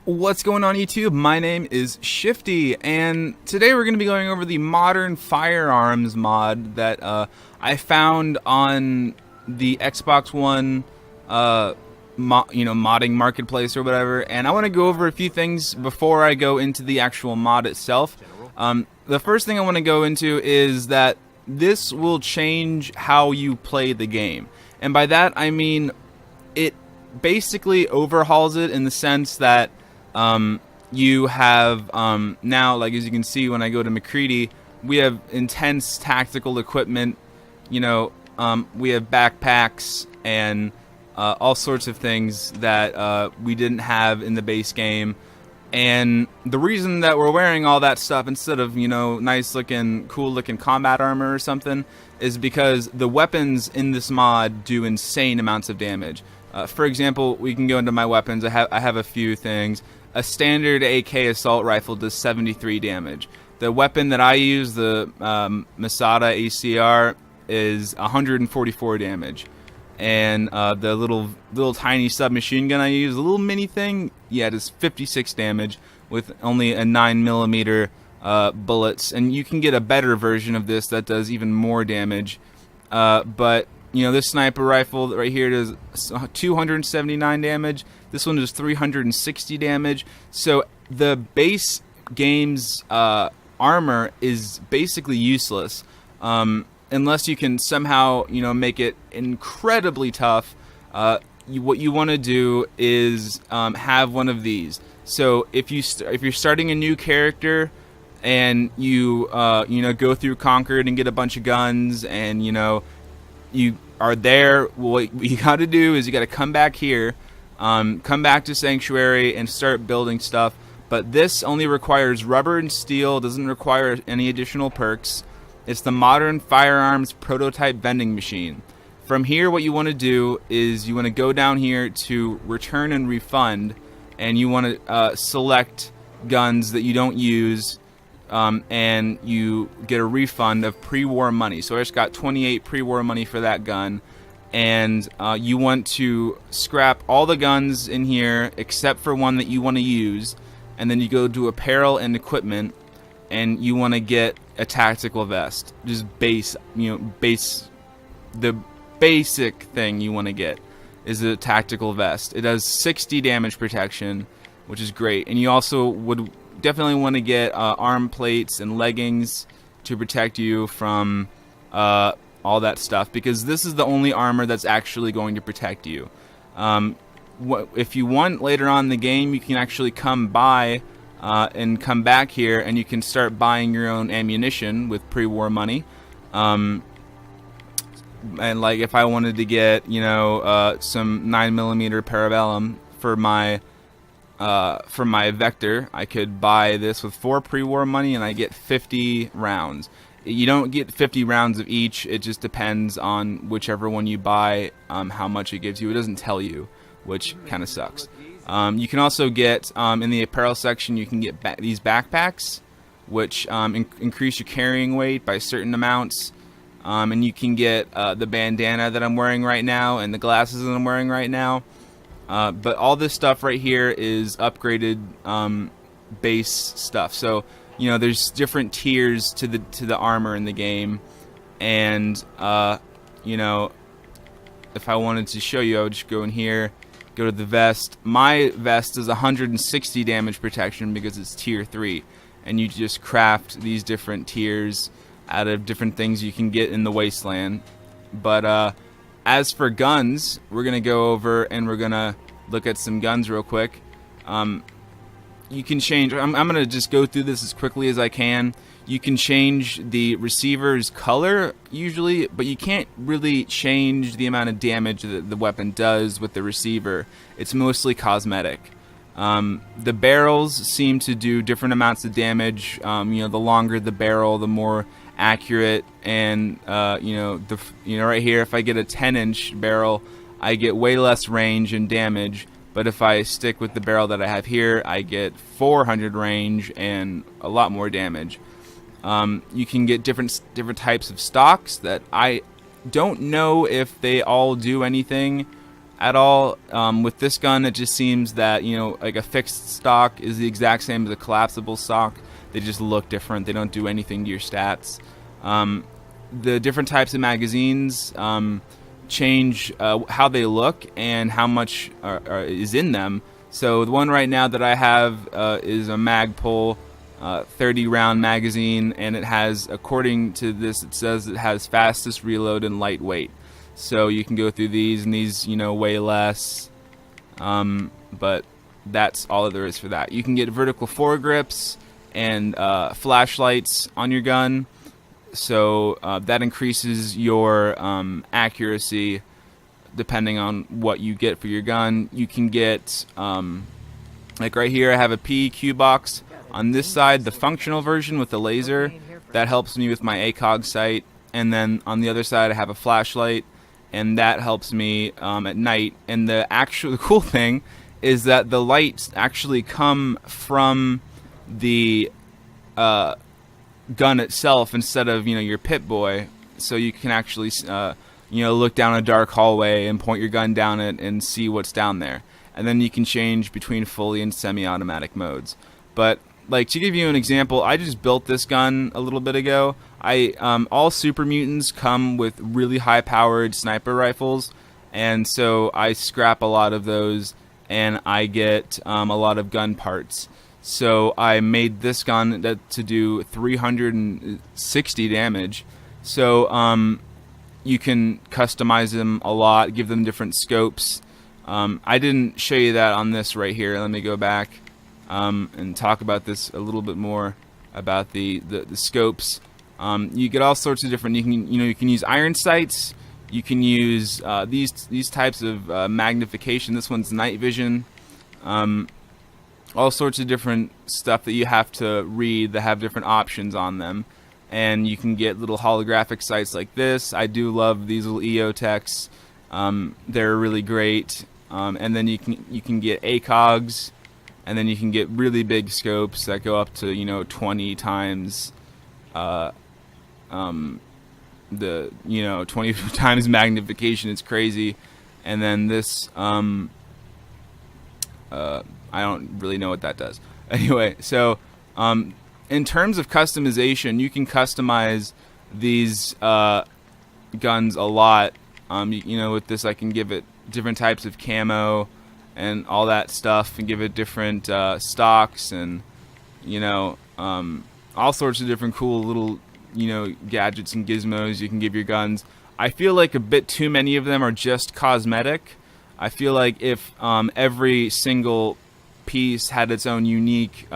What's going on YouTube? My name is Shifty, and today we're going to be going over the Modern Firearms mod that I found on the Xbox One, modding marketplace or whatever. And I want to go over a few things before I go into the actual mod itself. The first thing I want to go into is that this will change how you play the game, and by that I mean it basically overhauls it in the sense that you have now, like as you can see when I go to McCready, we have intense tactical equipment. We have backpacks and all sorts of things that we didn't have in the base game. And the reason that we're wearing all that stuff instead of, nice looking, cool looking combat armor or something is because the weapons in this mod do insane amounts of damage. For example, we can go into my weapons. I have a few things. A standard AK assault rifle does 73 damage. The weapon that I use, the Masada ACR, is 144 damage. And the little tiny submachine gun I use, a little mini thing, yeah, it does 56 damage with only a 9mm bullets. And you can get a better version of this that does even more damage. But this sniper rifle right here does 279 damage. This one does 360 damage. So the base game's armor is basically useless. Unless you can somehow, make it incredibly tough. What you want to do is have one of these. So if you're starting a new character and you go through Concord and get a bunch of guns and you are there, what you got to do is you got to come back here, come back to Sanctuary and start building stuff. But this only requires rubber and steel, doesn't require any additional perks. It's the Modern Firearms prototype vending machine. From here, what you want to do is you want to go down here to return and refund, and you want to select guns that you don't use, and you get a refund of pre-war money. So I just got 28 pre-war money for that gun, and you want to scrap all the guns in here except for one that you want to use, and then you go to apparel and equipment, and you want to get a tactical vest. Just the basic thing you want to get is a tactical vest. It does 60 damage protection, which is great. And you also would definitely want to get arm plates and leggings to protect you from all that stuff, because this is the only armor that's actually going to protect you. If you want later on in the game, you can actually come by and come back here, and you can start buying your own ammunition with pre-war money. And like if I wanted to get some 9mm parabellum for my Vector, I could buy this with 4 pre-war money, and I get 50 rounds. You don't get 50 rounds of each. It just depends on whichever one you buy, how much it gives you. It doesn't tell you, which kind of sucks. You can also get, in the apparel section, you can get these backpacks, which increase your carrying weight by certain amounts. And you can get the bandana that I'm wearing right now and the glasses that I'm wearing right now. But all this stuff right here is upgraded base stuff. So, there's different tiers to the armor in the game. And, if I wanted to show you, I would just go in here. Go to the vest. My vest is 160 damage protection because it's tier 3, and you just craft these different tiers out of different things you can get in the wasteland. But as for guns, we're gonna go over and we're gonna look at some guns real quick. You can change. I'm gonna just go through this as quickly as I can. You can change the receiver's color usually, but you can't really change the amount of damage that the weapon does with the receiver. It's mostly cosmetic. The barrels seem to do different amounts of damage. The longer the barrel, the more accurate. And right here, if I get a 10-inch barrel, I get way less range and damage. But if I stick with the barrel that I have here, I get 400 range and a lot more damage. You can get different types of stocks that I don't know if they all do anything. at all. With this gun, it just seems that, you know, like a fixed stock is the exact same as a collapsible stock. They just look different. They don't do anything to your stats. The different types of magazines change how they look and how much is in them. So the one right now that I have is a Magpul 30 round magazine, and it has, according to this, it says it has fastest reload and lightweight. So you can go through these, and these, you know, weigh less, but that's all there is for that. You can get vertical foregrips and flashlights on your gun, so that increases your accuracy depending on what you get for your gun. You can get, like right here, I have a PEQ box. On this side, the functional version with the laser, that helps me with my ACOG sight. And then on the other side, I have a flashlight, and that helps me at night. And the cool thing is that the lights actually come from the gun itself instead of, you know, your Pip-Boy. So you can actually you know, look down a dark hallway and point your gun down it and see what's down there. And then you can change between fully and semi-automatic modes. But like, to give you an example, I just built this gun a little bit ago. All Super Mutants come with really high-powered sniper rifles, and so I scrap a lot of those, and I get a lot of gun parts. So I made this gun to do 360 damage. So you can customize them a lot, give them different scopes. I didn't show you that on this right here. Let me go back and talk about this a little bit more about the scopes. You get all sorts of different. You can use iron sights. You can use these types of magnification. This one's night vision. All sorts of different stuff that you have to read that have different options on them. And you can get little holographic sights like this. I do love these little EOTechs. They're really great. And then you can get ACOGs, and then you can get really big scopes that go up to, you know, 20 times the 20 times magnification. It's crazy. And then this I don't really know what that does. Anyway, so in terms of customization, you can customize these guns a lot. You know, with this, I can give it different types of camo and all that stuff, and give it different stocks, and, you know, all sorts of different cool little, you know, gadgets and gizmos you can give your guns. I feel like a bit too many of them are just cosmetic. I feel like if every single piece had its own unique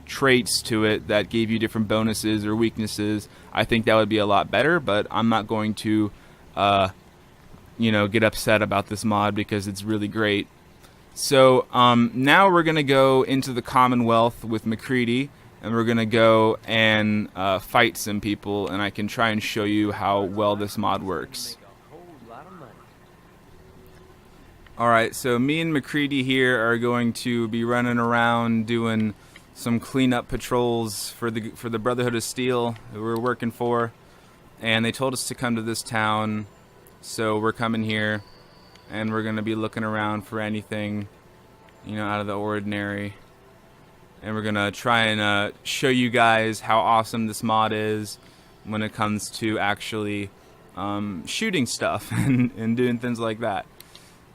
traits to it that gave you different bonuses or weaknesses, I think that would be a lot better. But I'm not going to you know, get upset about this mod because it's really great. So now we're gonna go into the Commonwealth with McCready, and we're gonna go and fight some people, and I can try and show you how well this mod works. Alright, so me and McCready here are going to be running around doing some cleanup patrols for the Brotherhood of Steel that we're working for, and they told us to come to this town, so we're coming here, and we're gonna be looking around for anything, you know, out of the ordinary, and we're gonna try and show you guys how awesome this mod is when it comes to actually shooting stuff and doing things like that.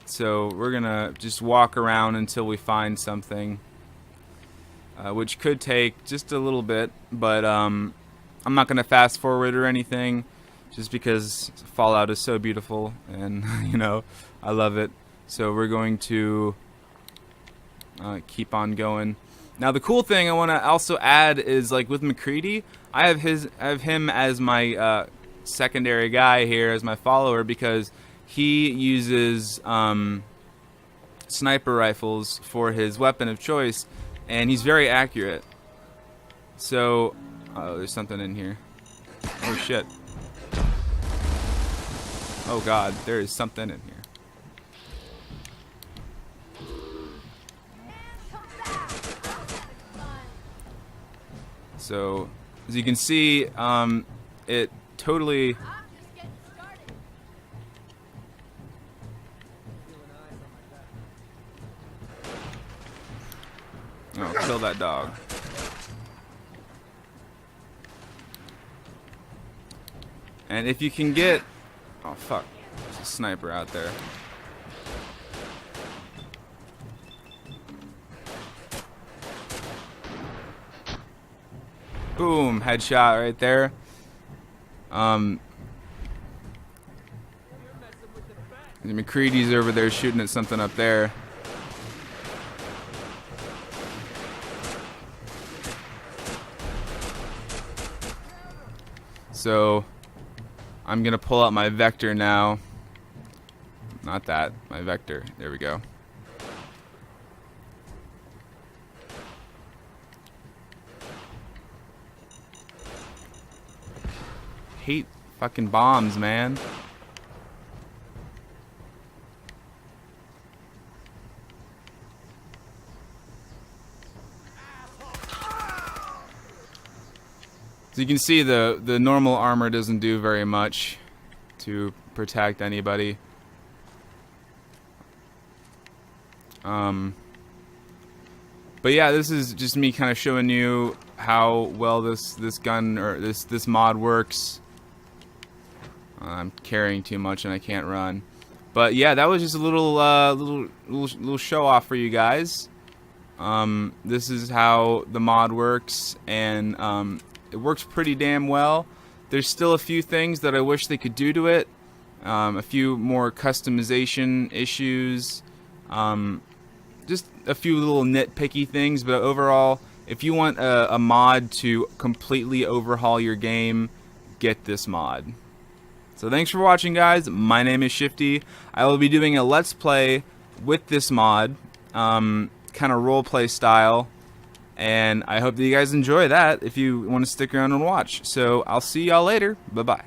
So we're gonna just walk around until we find something, which could take just a little bit, but I'm not gonna fast forward or anything, just because Fallout is so beautiful, and you know, I love it. So we're going to keep on going. Now the cool thing I want to also add is, like with McCready, I have him as my secondary guy here, as my follower, because he uses sniper rifles for his weapon of choice, and he's very accurate. So, there's something in here. Oh shit. Oh god, there is something in here. So, as you can see, it totally... No, kill that dog. And if you can get... Oh, fuck. There's a sniper out there. Boom. Headshot right there. McCready's over there shooting at something up there. So I'm gonna pull out my vector now. Not that, my vector. There we go. Hate fucking bombs, man. So you can see the normal armor doesn't do very much to protect anybody. But yeah, this is just me kind of showing you how well this gun or this mod works. I'm carrying too much and I can't run. But yeah, that was just a little little show off for you guys. This is how the mod works, and it works pretty damn well. There's still a few things that I wish they could do to it. A few more customization issues. Just a few little nitpicky things, but overall, if you want a mod to completely overhaul your game, get this mod. So thanks for watching, guys. My name is Shifty. I will be doing a Let's Play with this mod, kind of roleplay style, and I hope that you guys enjoy that if you want to stick around and watch. So I'll see y'all later. Bye-bye.